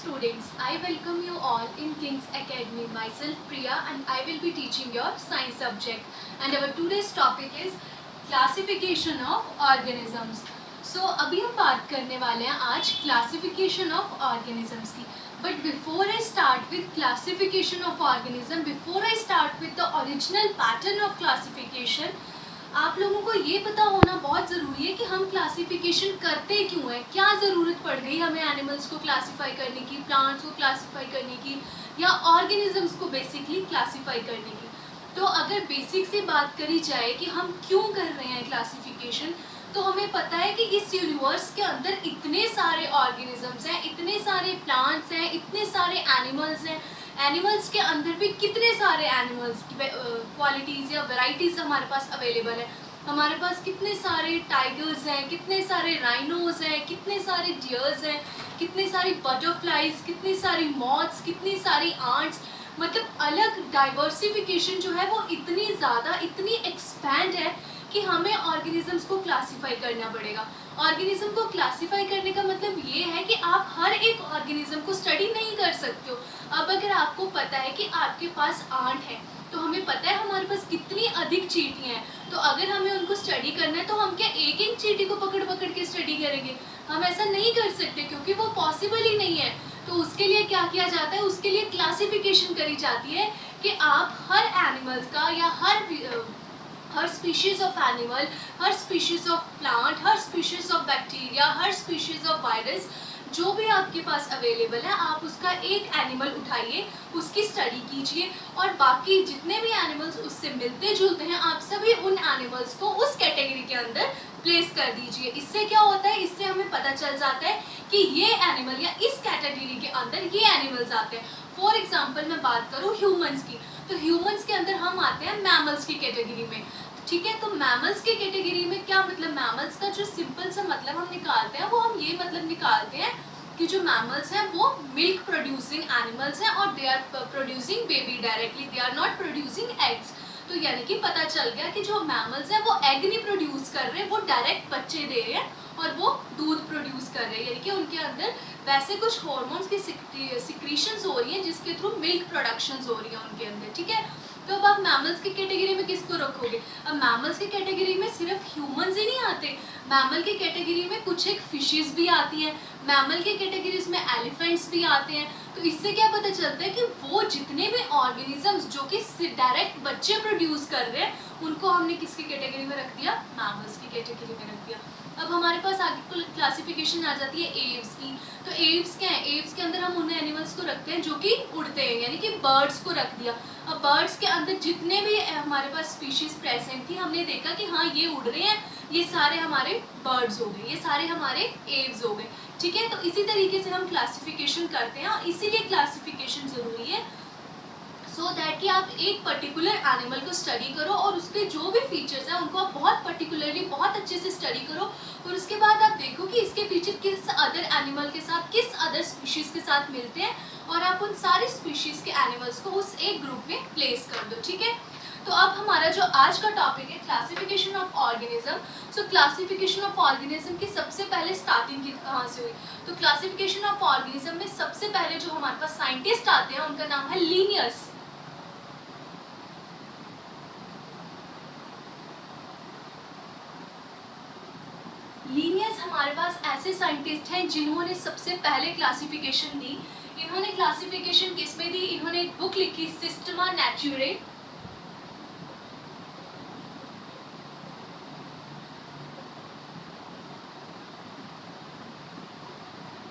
students, I welcome you all in King's Academy. Myself Priya and I will be teaching your science subject. And our today's topic is classification of organisms. So अभी हम बात करने वाले हैं आज classification of organisms की. But before I start with classification of organism, before I start with the original pattern of classification, आप लोगों को ये पता होना बहुत ज़रूरी है कि हम क्लासिफिकेशन करते क्यों हैं, क्या ज़रूरत पड़ गई हमें एनिमल्स को क्लासिफाई करने की, प्लांट्स को क्लासिफाई करने की या ऑर्गेनिजम्स को बेसिकली क्लासिफाई करने की. तो अगर बेसिक से बात करी जाए कि हम क्यों कर रहे हैं क्लासिफिकेशन, तो हमें पता है कि इस यूनिवर्स के अंदर इतने सारे ऑर्गेनिजम्स हैं, इतने सारे प्लांट्स हैं, इतने सारे एनिमल्स हैं. एनिमल्स के अंदर भी कितने सारे एनिमल्स की क्वालिटीज़ या वैरायटीज़ हमारे पास अवेलेबल है. हमारे पास कितने सारे टाइगर्स हैं, कितने सारे राइनोज हैं, कितने सारे डियर्स हैं, कितने सारी बटरफ्लाइज, कितनी सारी मॉथ्स, कितनी सारी आंट्स. मतलब अलग डाइवर्सिफिकेशन जो है वो इतनी ज़्यादा, इतनी एक्सपैंड है कि हमें ऑर्गेनिजम्स को क्लासिफाई करना पड़ेगा. ऑर्गेनिज्म को क्लासिफाई करने का मतलब ये है कि आप हर एक ऑर्गेनिज्म को स्टडी नहीं कर सकते हो. अब अगर आपको पता है कि आपके पास आंट है, तो हमें पता है हमारे पास कितनी अधिक चींटियाँ हैं, तो अगर हमें उनको स्टडी करना है तो हम क्या एक एक चींटी को पकड़ पकड़ के स्टडी करेंगे? हम ऐसा नहीं कर सकते क्योंकि वो पॉसिबल ही नहीं है. तो उसके लिए क्या किया जाता है, उसके लिए क्लासिफिकेशन करी जाती है कि आप हर एनिमल्स का या हर स्पीशीज़ ऑफ एनिमल, हर स्पीशीज़ ऑफ प्लांट, हर स्पीशीज़ ऑफ बैक्टीरिया, हर स्पीशीज़ ऑफ वायरस जो भी आपके पास अवेलेबल है, आप उसका एक एनिमल उठाइए, उसकी स्टडी कीजिए और बाकी जितने भी एनिमल्स उससे मिलते जुलते हैं, आप सभी उन एनिमल्स को उस कैटेगरी के अंदर प्लेस कर दीजिए. इससे क्या होता है, इससे हमें पता चल जाता है कि ये एनिमल या इस कैटेगरी के अंदर ये एनिमल्स आते हैं. फॉर एग्जाम्पल मैं बात करूँ ह्यूमन्स की, तो ह्यूमन्स के अंदर हम आते हैं मैमल्स की कैटेगरी में. ठीक है, तो मैमल्स के कैटेगरी में क्या मतलब, मैमल्स का जो सिंपल सा मतलब हम निकालते हैं वो हम ये मतलब निकालते हैं कि जो मैमल्स हैं वो मिल्क प्रोड्यूसिंग एनिमल्स हैं और they are producing baby directly, they are not producing eggs. तो यानी कि पता चल गया कि जो मैमल्स हैं वो एग नहीं प्रोड्यूस कर रहे, वो डायरेक्ट बच्चे दे रहे हैं और वो दूध प्रोड्यूस कर रहे हैं. यानी कि उनके अंदर वैसे कुछ हॉर्मोन्स की सिक्रीशंस हो रही हैं जिसके थ्रू मिल्क प्रोडक्शंस हो रही हैं उनके अंदर. ठीक है, तो अब आप मैमल्स की कैटेगरी में किसको रखोगे? अब मैमल्स की कैटेगरी में सिर्फ ह्यूमंस ही नहीं आते, मैमल की कैटेगरी में कुछ एक फिशेस भी आती हैं, मैमल की कैटेगरीज में एलिफेंट्स भी आते हैं. तो इससे क्या पता चलता है कि वो जितने भी ऑर्गेनिजम्स जो कि डायरेक्ट बच्चे प्रोड्यूस कर रहे हैं, उनको हमने किसकी कैटेगरी में रख दिया? मैमल्स की कैटेगरी में रख दिया. अब हमारे पास आगे क्लासिफिकेशन आ जाती है एव्स की. तो एव्स क्या है? एव्स के अंदर हम उन एनिमल्स को रखते हैं जो कि उड़ते हैं, यानी कि बर्ड्स को रख दिया. अब बर्ड्स के अंदर जितने भी हमारे पास स्पीशीज प्रेजेंट थी, हमने देखा कि हाँ ये उड़ रहे हैं, ये सारे हमारे बर्ड्स हो गए, ये सारे हमारे एव्स हो गए. ठीक है, तो इसी तरीके से हम क्लासिफिकेशन करते हैं और इसीलिए क्लासिफिकेशन ज़रूरी है सो दैट कि आप एक पर्टिकुलर एनिमल को स्टडी करो और उसके जो भी फीचर्स हैं उनको आप बहुत पर्टिकुलरली बहुत अच्छे से स्टडी करो और उसके बाद आप देखो कि इसके फीचर किस अदर एनिमल के साथ, किस अदर स्पीशीज़ के साथ मिलते हैं और आप उन सारी स्पीशीज़ के एनिमल्स को उस एक ग्रुप में प्लेस कर दो. ठीक है, तो अब हमारा जो आज का टॉपिक है classification of organism. So classification of organism की सबसे पहले स्टार्टिंग की कहाँ से हुई? तो क्लासिफिकेशन ऑफ ऑर्गेनिज्म में सबसे पहले जो हमारे पास साइंटिस्ट आते हैं उनका नाम है लीनियस. लीनियस हमारे पास ऐसे साइंटिस्ट हैं जिन्होंने सबसे पहले क्लासिफिकेशन दी. इन्होंने क्लासिफिकेशन किस में दी? इन्होंने एक बुक लिखी सिस्टमा नेचुरे.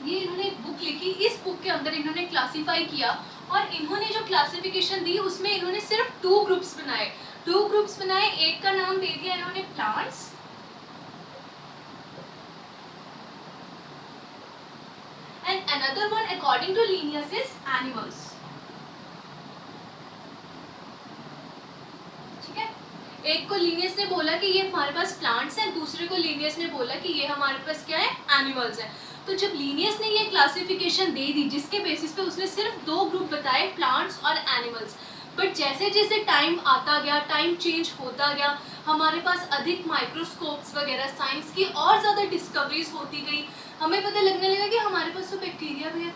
ये इन्होंने एक बुक लिखी, इस बुक के अंदर इन्होंने क्लासिफाई किया और इन्होंने जो क्लासिफिकेशन दी उसमें इन्होंने सिर्फ टू ग्रुप्स बनाए. एक का नाम दे दिया इन्होंने plants and another one according to Linnaeus is animals. ठीक है, एक को लीनियस ने बोला कि ये हमारे पास प्लांट्स हैं, दूसरे को लीनियस ने बोला कि ये हमारे पास क्या है? एनिमल्स हैं. तो जब लीनियस ने ये क्लासिफिकेशन दे दी जिसके बेसिस पे उसने सिर्फ दो ग्रुप बताए, प्लांट्स और एनिमल्स, बट जैसे जैसे टाइम आता गया, टाइम चेंज होता गया, हमारे पास अधिक माइक्रोस्कोप्स वगैरह साइंस की और ज़्यादा डिस्कवरीज होती गई. हमें पता लगने लगा कि हमारे पास तो बैक्टीरिया भी है,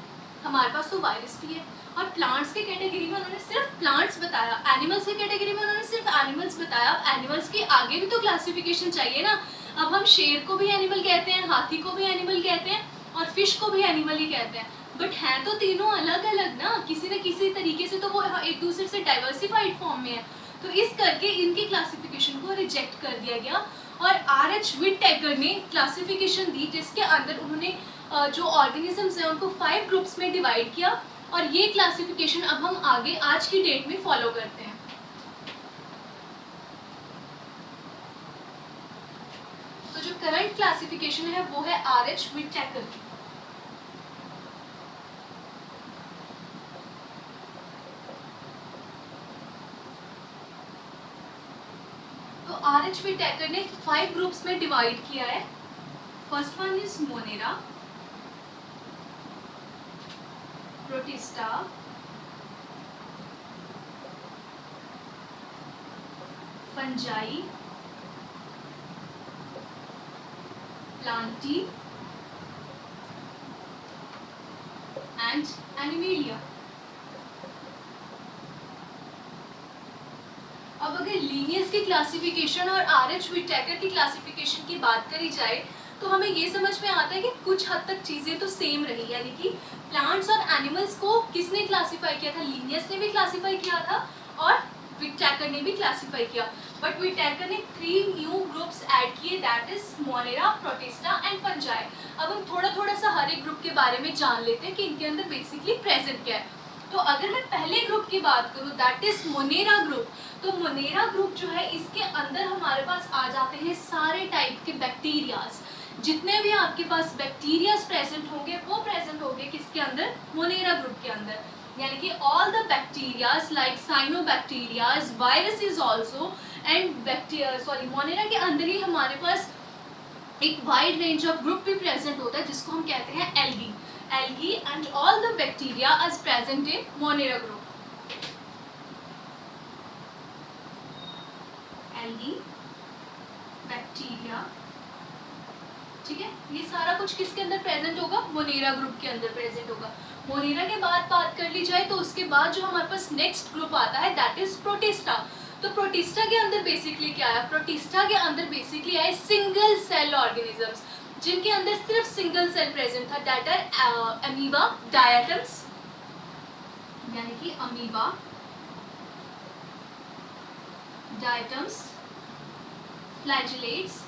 हमारे पास तो वायरस भी है। और प्लांट्स के कैटेगरी में उन्होंने सिर्फ प्लांट्स बताया, एनिमल्स के कैटेगरी में उन्होंने सिर्फ एनिमल्स बताया। अब एनिमल्स के आगे भी तो क्लासिफिकेशन चाहिए ना। अब हम शेर को भी एनिमल कहते हैं, हाथी को भी एनिमल कहते हैं और फिश को भी एनिमल ही कहते हैं, बट हैं तो तीनों अलग अलग ना, किसी न किसी तरीके से तो वो एक दूसरे से डाइवर्सिफाइड फॉर्म में है। तो इस करके इनकी क्लासिफिकेशन को रिजेक्ट कर दिया गया और आर.एच. व्हिटेकर ने क्लासिफिकेशन दी जिसके अंदर उन्होंने जो ऑर्गेनिजम्स हैं उनको 5 ग्रुप्स में डिवाइड किया और ये क्लासिफिकेशन अब हम आगे आज की डेट में फॉलो करते हैं। तो जो करंट क्लासिफिकेशन है वो है आर.एच. व्हिटेकर की। तो आर.एच. व्हिटेकर ने 5 ग्रुप्स में डिवाइड किया है। First one is Monera, protista, fungi, Plantae and animalia. अब अगर लीनियस की क्लासिफिकेशन और आर.एच. व्हिटेकर की क्लासिफिकेशन की बात करी जाए तो हमें ये समझ में आता है कि कुछ हद तक चीज़ें तो सेम रही, यानी कि प्लांट्स और एनिमल्स को किसने क्लासिफाई किया था, लीनियस ने भी क्लासिफाई किया था और व्हिटेकर ने भी क्लासिफाई किया। बट व्हिटेकर ने 3 न्यू ग्रुप्स ऐड किए, that is Monera, protista and fungi. अब हम थोड़ा थोड़ा सा हर एक ग्रुप के बारे में जान लेते हैं कि इनके अंदर बेसिकली प्रेजेंट क्या है। तो अगर मैं पहले ग्रुप की बात करूँ दैट इज मोनेरा ग्रुप, तो मोनेरा ग्रुप जो है इसके अंदर हमारे पास आ जाते हैं सारे टाइप के बैक्टीरियाज। जितने भी आपके पास बैक्टीरियाज प्रेजेंट होंगे वो प्रेजेंट होंगे किसके अंदर, मोनेरा ग्रुप के अंदर, यानी कि all the bacterias like cyanobacterias, viruses also and monera के अंदर ही हमारे पास एक वाइड रेंज ऑफ ग्रुप भी प्रेजेंट होता है जिसको हम कहते हैं algae. Algae and all the bacteria are present in monera group. Algae, bacteria, ठीक है, ये सारा कुछ किसके अंदर प्रेजेंट होगा, मोनेरा ग्रुप के अंदर प्रेजेंट होगा। मोनेरा के बाद बात कर ली जाए तो उसके बाद जो हमारे पास नेक्स्ट ग्रुप आता है दैट इज प्रोटिस्टा। तो प्रोटिस्टा के अंदर बेसिकली क्या है, प्रोटिस्टा के अंदर बेसिकली है सिंगल सेल ऑर्गेनिजम्स जिनके अंदर सिर्फ सिंगल सेल प्रेजेंट था, दैट आर अमीबा, डायटम्स, यानी कि अमीबा, डायटम्स, फ्लैजिलेट्स,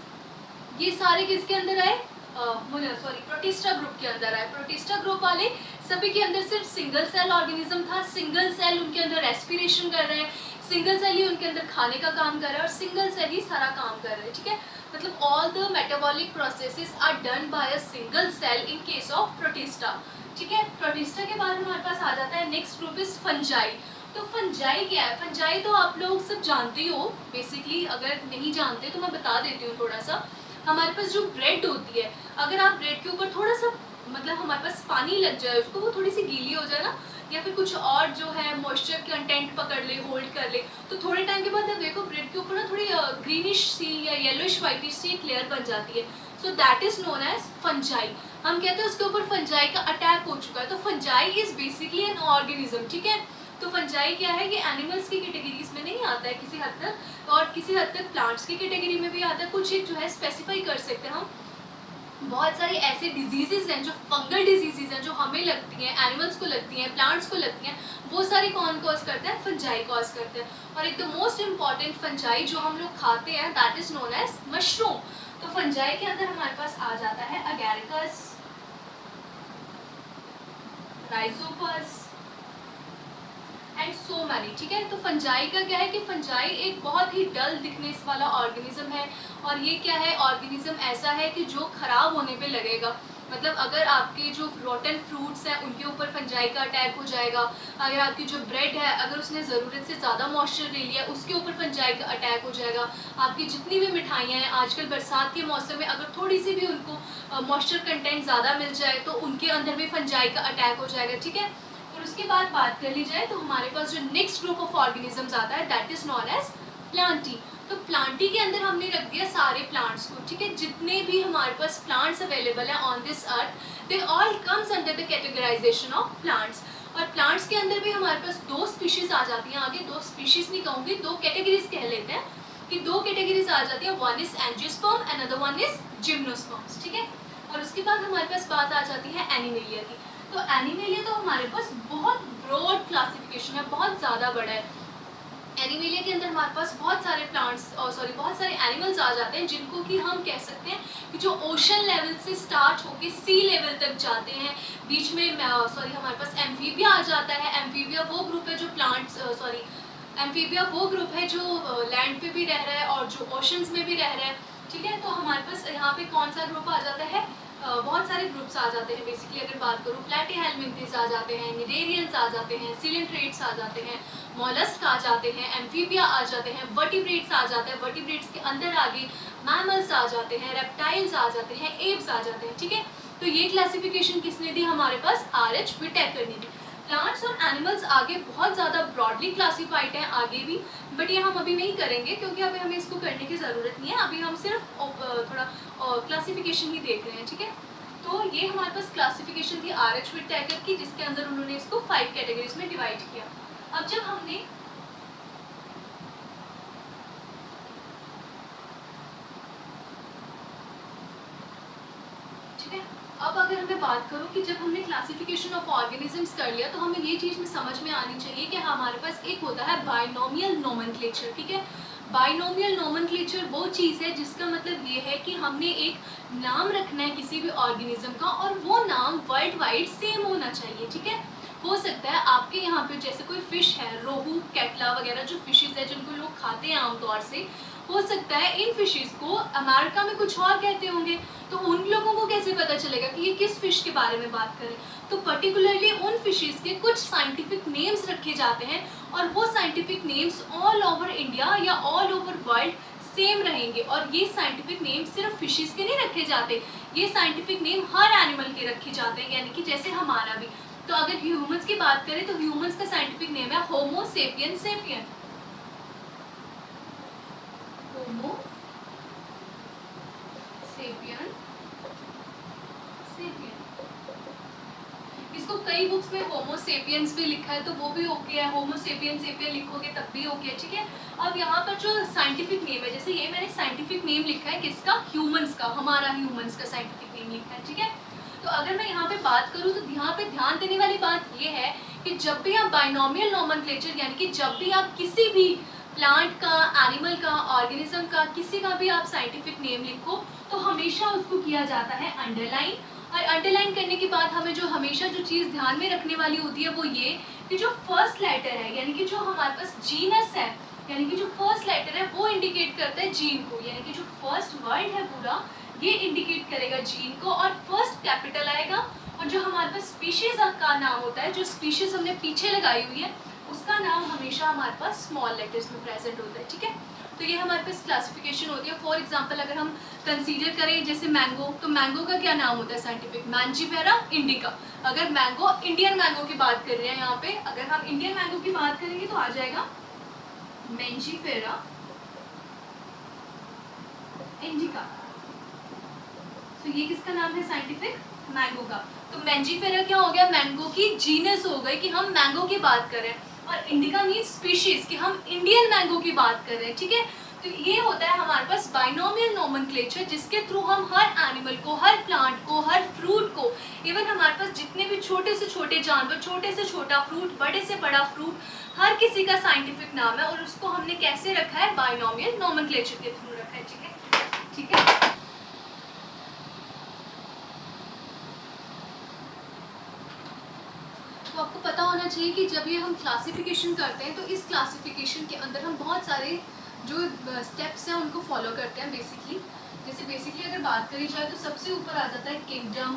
ये सारे किसके अंदर आए, प्रोटिस्टा ग्रुप के अंदर आए। प्रोटिस्टा ग्रुप वाले सभी के अंदर सिर्फ सिंगल सेल ऑर्गेनिज्म था, सिंगल सेल उनके अंदर रेस्पिरेशन कर रहे हैं, सिंगल सेल ही उनके अंदर खाने का काम कर रहा है और सिंगल सेल ही सारा काम कर रहा है, ठीक है। मतलब all the metabolic processes are done by a single cell in case of protista, ठीक है। प्रोटिस्टा के बाद हमारे पास आ जाता है नेक्स्ट ग्रुप इज फंजाई। तो फंजाई क्या है, फंजाई तो आप लोग सब जानते ही हो बेसिकली, अगर नहीं जानते तो मैं बता देती हूँ थोड़ा सा। हमारे पास जो ब्रेड होती है, अगर आप ब्रेड के ऊपर थोड़ा सा मतलब हमारे पास पानी लग जाए, उसको वो थोड़ी सी गीली हो जाए ना, या फिर कुछ और जो है मॉइस्चर कंटेंट पकड़ ले, होल्ड कर ले, तो थोड़े टाइम के बाद जब देखो ब्रेड के ऊपर ना थोड़ी ग्रीनिश सी या येलोइश वाइटिश सी एक लेयर बन जाती है, so that is known as fungi. हम कहते हैं उसके ऊपर फंजाई का अटैक हो चुका है। तो fungi is basically an organism, ठीक है। तो फंजाई क्या है कि एनिमल्स की कैटेगरीज में नहीं आता है किसी हद तक, और किसी हद तक प्लांट्स की कैटेगरी में भी आता है। कुछ एक जो है स्पेसिफाई कर सकते हैं हम, बहुत सारी ऐसे डिजीजेज हैं जो फंगल डिजीजेज हैं जो हमें लगती हैं, एनिमल्स को लगती हैं, प्लांट्स को लगती हैं, वो सारी कौन कॉज करते हैं, फंजाई कॉज करते हैं। और एक द मोस्ट इम्पॉर्टेंट फंजाई जो हम लोग खाते हैं that is known as mushroom. तो फंजाई के अंदर हमारे पास आ जाता है agaricus, rhizopus and so many, ठीक है। तो फंजाई का क्या है कि फंजाई एक बहुत ही डल दिखने वाला ऑर्गेनिज्म है, और ये क्या है, ऑर्गेनिज्म ऐसा है कि जो खराब होने पे लगेगा। मतलब अगर आपके जो रोटन फ्रूट्स हैं उनके ऊपर फंजाई का अटैक हो जाएगा, अगर आपकी जो ब्रेड है अगर उसने ज़रूरत से ज़्यादा मॉइस्चर ले लिया उसके ऊपर फंजाई का अटैक हो जाएगा। आपकी जितनी भी मिठाइयाँ हैं आजकल बरसात के मौसम में अगर थोड़ी सी भी उनको मॉइस्चर कंटेंट ज़्यादा मिल जाए तो उनके अंदर भी फंजाई का अटैक हो जाएगा, ठीक है। और उसके बाद बात कर ली जाए तो हमारे पास जो नेक्स्ट ग्रुप ऑफ ऑर्गेनिजम्स आता है that is known as plantae. तो प्लांटी के अंदर हमने रख दिया सारे प्लांट्स को, ठीक है। जितने भी हमारे पास प्लांट्स अवेलेबल हैं on this earth, they all comes under the categorization of plants. और प्लांट्स के अंदर भी हमारे पास दो स्पीशीज आ जाती हैं, आगे दो स्पीशीज नहीं कहूँगी, दो कैटेगरीज कह लेते हैं कि दो कैटेगरीज आ जाती हैं, one is angiosperm and other one is gymnosperms, ठीक है। और उसके बाद हमारे पास बात आ जाती है एनिमेलिया की। तो एनिमेलिया तो हमारे पास बहुत ब्रॉड क्लासिफिकेशन है, बहुत ज़्यादा बड़ा है। एनिमेलिया के अंदर हमारे पास बहुत सारे प्लांट्स और बहुत सारे एनिमल्स आ जाते हैं, जिनको कि हम कह सकते हैं कि जो ओशन लेवल से स्टार्ट होके सी लेवल तक जाते हैं। बीच में हमारे पास एम्फीबिया आ जाता है। एम्फीबिया वो ग्रुप है जो एम्फीबिया वो ग्रुप है जो लैंड पे भी रह रहा है और जो ओशंस में भी रह रहा है, ठीक है। तो हमारे पास यहाँ पे कौन सा ग्रुप आ जाता है, बहुत सारे ग्रुप्स आ जाते हैं। बेसिकली अगर बात करूँ, प्लैटीहेलमिंथेस आ जाते हैं, निडेरियंस आ जाते हैं, सिलेंट्रेट्स आ जाते हैं, मॉलस्क आ जाते हैं, एम्फीबिया आ जाते हैं, वर्टिब्रेट्स आ जाते हैं, वर्टिब्रेट्स के अंदर आगे मैमल्स आ जाते हैं, रेप्टाइल्स आ जाते हैं, एव्स आ जाते हैं, ठीक है। तो ये क्लासिफिकेशन किसने दी, हमारे पास R.H. विटेकर ने दी। प्लांट्स और एनिमल्स आगे बहुत ज़्यादा ब्रॉडली क्लासीफाइड हैं आगे भी, बट ये हम अभी नहीं करेंगे क्योंकि अभी हमें इसको करने की ज़रूरत नहीं है। अभी हम सिर्फ थोड़ा क्लासिफिकेशन ही देख रहे हैं, ठीक है। तो ये हमारे पास क्लासिफिकेशन थी R.H. विटेकर की, जिसके अंदर उन्होंने इसको 5 कैटेगरीज में डिवाइड किया। अब जब हमने अब अगर हमें बात करूं कि जब हमने क्लासिफिकेशन ऑफ ऑर्गेनिजम्स कर लिया, तो हमें ये चीज़ में समझ में आनी चाहिए कि हमारे पास एक होता है बाइनोमियल नोमेनक्लेचर, ठीक है। बाइनोमियल नोमेनक्लेचर वो चीज़ है जिसका मतलब ये है कि हमने एक नाम रखना है किसी भी ऑर्गेनिज्म का और वो नाम वर्ल्ड वाइड सेम होना चाहिए, ठीक है। हो सकता है आपके यहाँ पे जैसे कोई फिश है, रोहू, कैटला वगैरह जो फिशेज है जिनको लोग खाते हैं आमतौर से, हो सकता है इन फिशेज को अमेरिका में कुछ और कहते होंगे, तो उन लोगों को कैसे पता चलेगा कि ये किस फिश के बारे में बात करें। तो पर्टिकुलरली उन फिशेज के कुछ साइंटिफिक नेम्स रखे जाते हैं और वो scientific names all over India या ऑल ओवर वर्ल्ड सेम रहेंगे। और ये साइंटिफिक नेम सिर्फ फिशेज के नहीं रखे जाते, ये साइंटिफिक नेम हर एनिमल के रखे जाते हैं, यानी कि जैसे हमारा भी। तो अगर ह्यूमंस की बात करें तो ह्यूमंस का साइंटिफिक नेम है होमो सेपियन सेपियन, होमो सेपियन सेपियन। इसको कई बुक्स में होमो सेपियंस भी लिखा है तो वो भी ओके है, होमो सेपियन सेपियन लिखोगे तब भी ओके है, ठीक है। अब यहाँ पर जो साइंटिफिक नेम है, जैसे ये मैंने साइंटिफिक नेम लिखा है किसका, ह्यूमंस का, हमारा ह्यूमंस का साइंटिफिक नेम लिखा है, ठीक है। तो अगर मैं यहाँ पे बात करूँ तो यहाँ पे ध्यान देने वाली बात ये है कि जब भी आप बाइनोमियल नोमेनक्लेचर यानी कि जब भी आप किसी भी प्लांट का, एनिमल का, ऑर्गेनिज्म का किसी का भी आप साइंटिफिक नेम लिखो तो हमेशा उसको किया जाता है अंडरलाइन। और अंडरलाइन करने के बाद हमें जो हमेशा जो चीज़ ध्यान में रखने वाली होती है वो ये कि जो फर्स्ट लेटर है यानी कि जो हमारे पास जीनस है, यानी कि जो फर्स्ट लेटर है वो इंडिकेट करता है जीन को, यानी कि जो फर्स्ट वर्ड है पूरा ये इंडिकेट करेगा जीन को और फर्स्ट कैपिटल आएगा। और जो हमारे पास स्पीशीज का नाम होता है, जो स्पीशीज हमने पीछे लगाई हुई है उसका नाम हमेशा हमारे पास स्मॉल लेटर्स में प्रेजेंट होता है, ठीक है। तो ये हमारे पास क्लासिफिकेशन होती है। फॉर एग्जांपल अगर हम कंसीडर करें जैसे मैंगो, तो मैंगो का क्या नाम होता है साइंटिफिक, मैंजीफेरा इंडिका। अगर मैंगो, इंडियन मैंगो की बात कर रहे हैं यहाँ पे, अगर हम इंडियन मैंगो की बात करेंगे तो आ जाएगा मैंजीफेरा इंडिका। तो ये किसका नाम है साइंटिफिक, मैंगो का। तो मैंजीफेरा क्या हो गया, मैंगो की जीनस हो गई कि हम मैंगो की बात कर रहे हैं, और इंडिका मीन स्पीशीज कि हम इंडियन मैंगो की बात कर रहे हैं, ठीक है। तो ये होता है हमारे पास बाइनोमियल नोमेनक्लेचर जिसके थ्रू हम हर एनिमल को, हर प्लांट को, हर फ्रूट को, इवन हमारे पास जितने भी छोटे से छोटे जानवर, छोटे से छोटा फ्रूट, बड़े से बड़ा फ्रूट, हर किसी का साइंटिफिक नाम है और उसको हमने कैसे रखा है, बाइनोमियल नोमेनक्लेचर के थ्रू रखा है, ठीक है, ठीक है। तो आपको पता होना चाहिए कि जब ये हम क्लासिफिकेशन करते हैं तो इस क्लासिफिकेशन के अंदर हम बहुत सारे जो स्टेप्स हैं उनको फॉलो करते हैं बेसिकली। जैसे बेसिकली अगर बात करी जाए तो सबसे ऊपर आ जाता है किंगडम,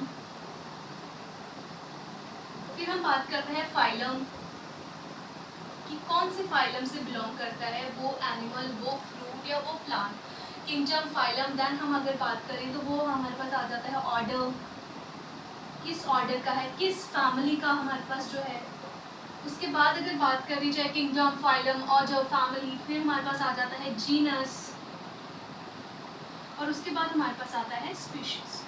फिर हम बात करते हैं फाइलम कि कौन से फाइलम से बिलोंग करता है वो एनिमल, वो फ्रूट या वो प्लांट। किंगडम, फाइलम, देन हम अगर बात करें तो वो हमारे पास आ जाता है ऑर्डर, किस ऑर्डर का है, किस फैमिली का हमारे पास जो है उसके बाद अगर बात करी जाए किंगडम, फाइलम, ऑर्डर, फैमिली, फिर हमारे पास आ जाता है जीनस, और उसके बाद हमारे पास आता है स्पीशीज।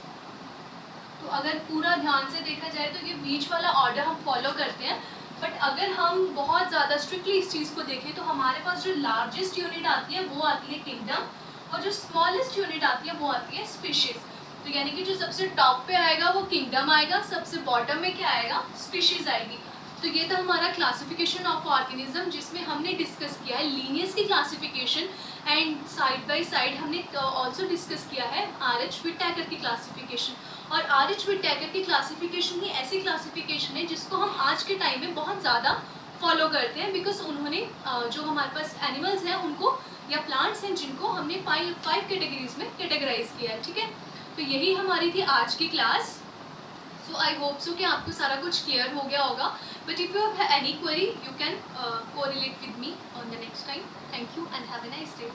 तो अगर पूरा ध्यान से देखा जाए तो ये बीच वाला ऑर्डर हम फॉलो करते हैं, बट अगर हम बहुत ज़्यादा स्ट्रिक्टली इस चीज़ को देखें तो हमारे पास जो लार्जेस्ट यूनिट आती है वो आती है किंगडम, और जो स्मॉलेस्ट यूनिट आती है वो आती है स्पीशीज। तो यानी कि जो सबसे टॉप पे आएगा वो किंगडम आएगा, सबसे बॉटम में क्या आएगा, स्पीशीज आएगी। तो ये था हमारा क्लासिफिकेशन ऑफ ऑर्गेनिज्म, जिसमें हमने डिस्कस किया है लीनियस की classification, and side by side हमने ऑल्सो डिस्कस किया है RH व्हिटेकर की क्लासिफिकेशन। और RH व्हिटेकर की क्लासिफिकेशन ही ऐसी क्लासिफिकेशन है जिसको हम आज के टाइम में बहुत ज़्यादा फॉलो करते हैं, बिकॉज उन्होंने जो हमारे पास एनिमल्स हैं उनको या प्लांट्स हैं जिनको हमने फाइव कैटेगरीज में कैटेगराइज किया है, ठीक है। तो यही हमारी थी आज की class. So I hope so कि आपको सारा कुछ क्लियर हो गया होगा, but if you have any query you can correlate with me on the next time. Thank you and have a nice day.